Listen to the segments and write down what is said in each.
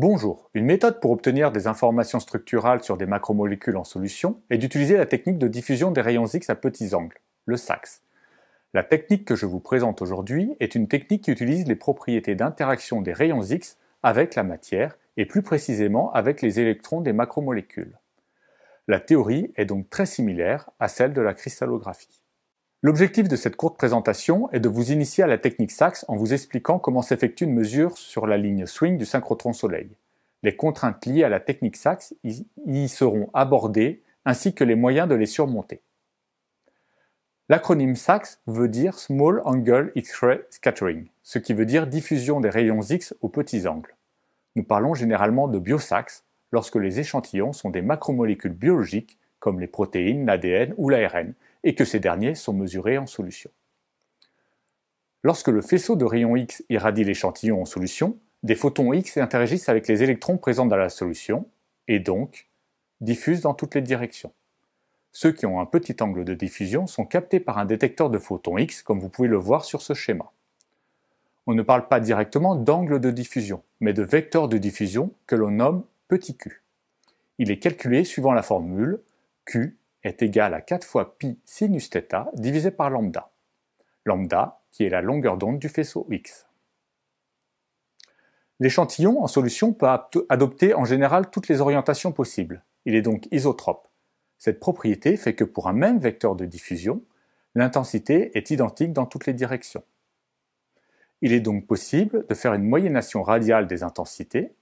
Bonjour, une méthode pour obtenir des informations structurales sur des macromolécules en solution est d'utiliser la technique de diffusion des rayons X à petits angles, le SAX. La technique que je vous présente aujourd'hui est une technique qui utilise les propriétés d'interaction des rayons X avec la matière et plus précisément avec les électrons des macromolécules. La théorie est donc très similaire à celle de la cristallographie. L'objectif de cette courte présentation est de vous initier à la technique SAX en vous expliquant comment s'effectue une mesure sur la ligne swing du synchrotron Soleil. Les contraintes liées à la technique SAX y seront abordées, ainsi que les moyens de les surmonter. L'acronyme SAX veut dire Small Angle X-ray Scattering, ce qui veut dire diffusion des rayons X aux petits angles. Nous parlons généralement de biosax lorsque les échantillons sont des macromolécules biologiques comme les protéines, l'ADN ou l'ARN, et que ces derniers sont mesurés en solution. Lorsque le faisceau de rayons X irradie l'échantillon en solution, des photons X interagissent avec les électrons présents dans la solution, et donc diffusent dans toutes les directions. Ceux qui ont un petit angle de diffusion sont captés par un détecteur de photons X, comme vous pouvez le voir sur ce schéma. On ne parle pas directement d'angle de diffusion, mais de vecteur de diffusion que l'on nomme petit q. Il est calculé suivant la formule Q est égal à 4 fois pi sinus θ divisé par lambda. Lambda qui est la longueur d'onde du faisceau X. L'échantillon en solution peut adopter en général toutes les orientations possibles. Il est donc isotrope. Cette propriété fait que pour un même vecteur de diffusion, l'intensité est identique dans toutes les directions. Il est donc possible de faire une moyennation radiale des intensités.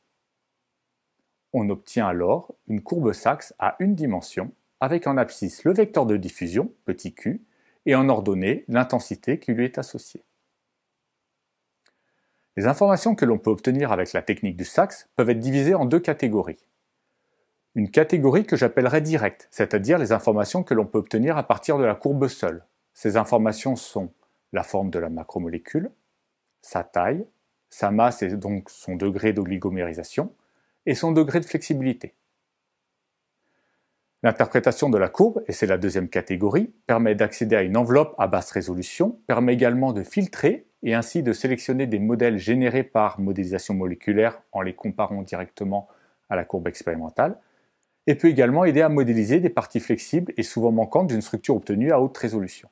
On obtient alors une courbe SAX à une dimension avec en abscisse le vecteur de diffusion, petit q, et en ordonnée l'intensité qui lui est associée. Les informations que l'on peut obtenir avec la technique du SAX peuvent être divisées en deux catégories. Une catégorie que j'appellerai directe, c'est-à-dire les informations que l'on peut obtenir à partir de la courbe seule. Ces informations sont la forme de la macromolécule, sa taille, sa masse et donc son degré d'oligomérisation, et son degré de flexibilité. L'interprétation de la courbe, et c'est la deuxième catégorie, permet d'accéder à une enveloppe à basse résolution, permet également de filtrer et ainsi de sélectionner des modèles générés par modélisation moléculaire en les comparant directement à la courbe expérimentale, et peut également aider à modéliser des parties flexibles et souvent manquantes d'une structure obtenue à haute résolution.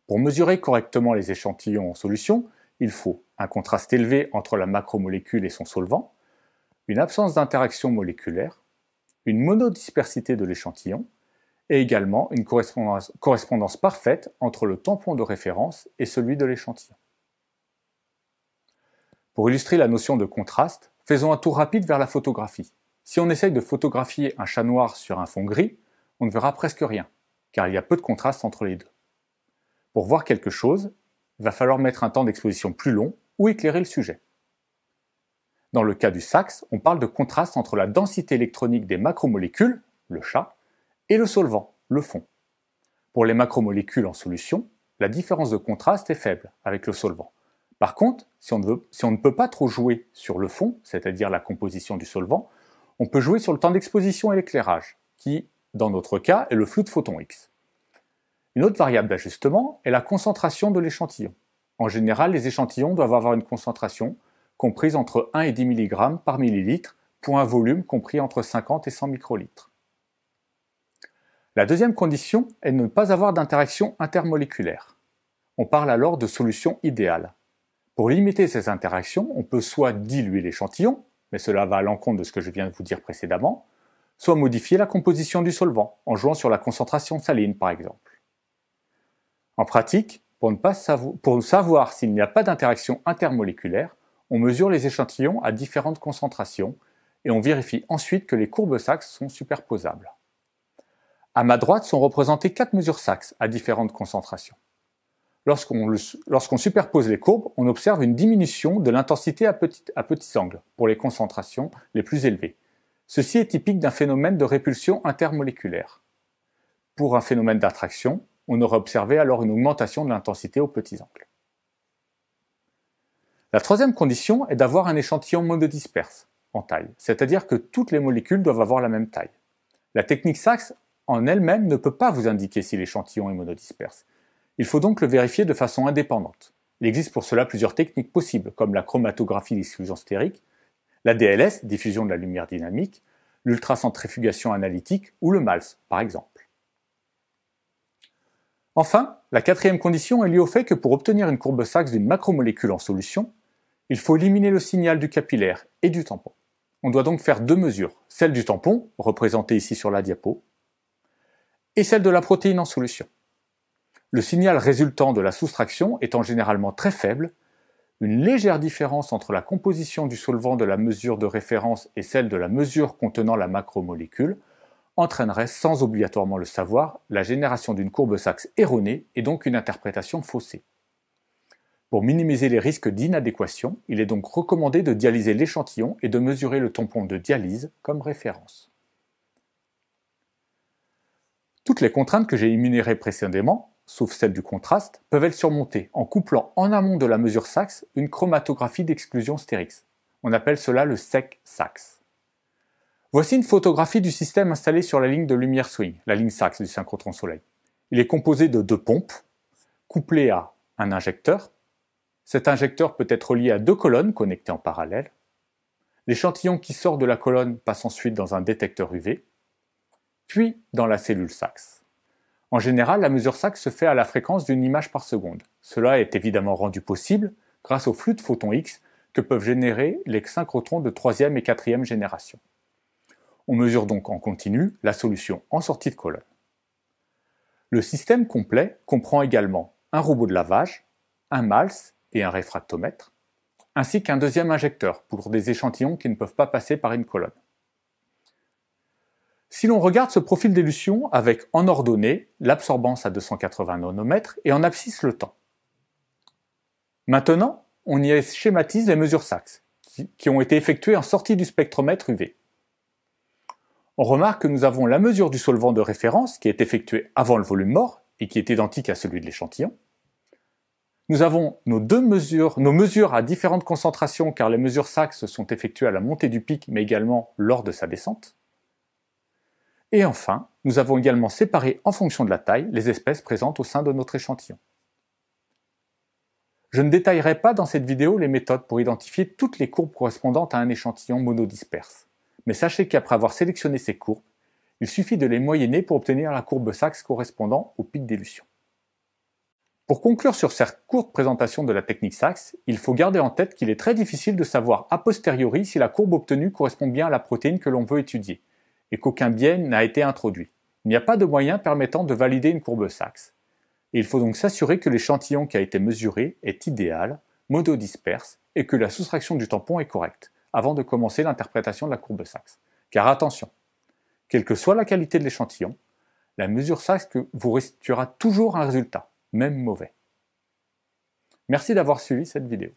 Pour mesurer correctement les échantillons en solution, il faut un contraste élevé entre la macromolécule et son solvant, une absence d'interaction moléculaire, une monodispersité de l'échantillon et également une correspondance parfaite entre le tampon de référence et celui de l'échantillon. Pour illustrer la notion de contraste, faisons un tour rapide vers la photographie. Si on essaye de photographier un chat noir sur un fond gris, on ne verra presque rien, car il y a peu de contraste entre les deux. Pour voir quelque chose, il va falloir mettre un temps d'exposition plus long ou éclairer le sujet. Dans le cas du SAX, on parle de contraste entre la densité électronique des macromolécules, le chat, et le solvant, le fond. Pour les macromolécules en solution, la différence de contraste est faible avec le solvant. Par contre, si on ne peut pas trop jouer sur le fond, c'est-à-dire la composition du solvant, on peut jouer sur le temps d'exposition et l'éclairage, qui, dans notre cas, est le flux de photons X. Une autre variable d'ajustement est la concentration de l'échantillon. En général, les échantillons doivent avoir une concentration comprise entre 1 et 10 mg par millilitre pour un volume compris entre 50 et 100 microlitres. La deuxième condition est de ne pas avoir d'interaction intermoléculaire. On parle alors de solution idéale. Pour limiter ces interactions, on peut soit diluer l'échantillon, mais cela va à l'encontre de ce que je viens de vous dire précédemment, soit modifier la composition du solvant, en jouant sur la concentration saline par exemple. En pratique, pour savoir s'il n'y a pas d'interaction intermoléculaire, on mesure les échantillons à différentes concentrations et on vérifie ensuite que les courbes SAX sont superposables. À ma droite sont représentées 4 mesures SAX à différentes concentrations. Lorsqu'on superpose les courbes, on observe une diminution de l'intensité à petits angles pour les concentrations les plus élevées. Ceci est typique d'un phénomène de répulsion intermoléculaire. Pour un phénomène d'attraction, on aurait observé alors une augmentation de l'intensité aux petits angles. La troisième condition est d'avoir un échantillon monodisperse en taille, c'est-à-dire que toutes les molécules doivent avoir la même taille. La technique SAX en elle-même ne peut pas vous indiquer si l'échantillon est monodisperse. Il faut donc le vérifier de façon indépendante. Il existe pour cela plusieurs techniques possibles, comme la chromatographie d'exclusion stérique, la DLS, diffusion de la lumière dynamique, l'ultracentrifugation analytique ou le MALS, par exemple. Enfin, la quatrième condition est liée au fait que pour obtenir une courbe Sachs d'une macromolécule en solution, il faut éliminer le signal du capillaire et du tampon. On doit donc faire deux mesures, celle du tampon, représentée ici sur la diapo, et celle de la protéine en solution. Le signal résultant de la soustraction étant généralement très faible, une légère différence entre la composition du solvant de la mesure de référence et celle de la mesure contenant la macromolécule entraînerait, sans obligatoirement le savoir, la génération d'une courbe Sachs erronée et donc une interprétation faussée. Pour minimiser les risques d'inadéquation, il est donc recommandé de dialyser l'échantillon et de mesurer le tampon de dialyse comme référence. Toutes les contraintes que j'ai énumérées précédemment, sauf celle du contraste, peuvent être surmontées en couplant en amont de la mesure Sachs une chromatographie d'exclusion Sterix. On appelle cela le sec-Sachs. Voici une photographie du système installé sur la ligne de lumière swing, la ligne Sachs du synchrotron soleil. Il est composé de deux pompes, couplées à un injecteur. Cet injecteur peut être relié à deux colonnes connectées en parallèle. L'échantillon qui sort de la colonne passe ensuite dans un détecteur UV, puis dans la cellule Sachs. En général, la mesure Sachs se fait à la fréquence d'une image par seconde. Cela est évidemment rendu possible grâce au flux de photons X que peuvent générer les synchrotrons de 3e et 4e génération. On mesure donc en continu la solution en sortie de colonne. Le système complet comprend également un robot de lavage, un MALS et un réfractomètre, ainsi qu'un deuxième injecteur pour des échantillons qui ne peuvent pas passer par une colonne. Si l'on regarde ce profil d'élution avec en ordonnée l'absorbance à 280 nanomètres et en abscisse le temps. Maintenant, on y schématise les mesures Sachs qui ont été effectuées en sortie du spectromètre UV. On remarque que nous avons la mesure du solvant de référence qui est effectuée avant le volume mort et qui est identique à celui de l'échantillon. Nous avons nos mesures à différentes concentrations car les mesures Sachs sont effectuées à la montée du pic mais également lors de sa descente. Et enfin, nous avons également séparé en fonction de la taille les espèces présentes au sein de notre échantillon. Je ne détaillerai pas dans cette vidéo les méthodes pour identifier toutes les courbes correspondantes à un échantillon monodisperse. Mais sachez qu'après avoir sélectionné ces courbes, il suffit de les moyenner pour obtenir la courbe Sachs correspondant au pic d'élution. Pour conclure sur cette courte présentation de la technique Sachs, il faut garder en tête qu'il est très difficile de savoir a posteriori si la courbe obtenue correspond bien à la protéine que l'on veut étudier, et qu'aucun biais n'a été introduit. Il n'y a pas de moyen permettant de valider une courbe Sachs. Et il faut donc s'assurer que l'échantillon qui a été mesuré est idéal, monodisperse, et que la soustraction du tampon est correcte, avant de commencer l'interprétation de la courbe Sachs. Car attention, quelle que soit la qualité de l'échantillon, la mesure Sachs vous restituera toujours un résultat, même mauvais. Merci d'avoir suivi cette vidéo.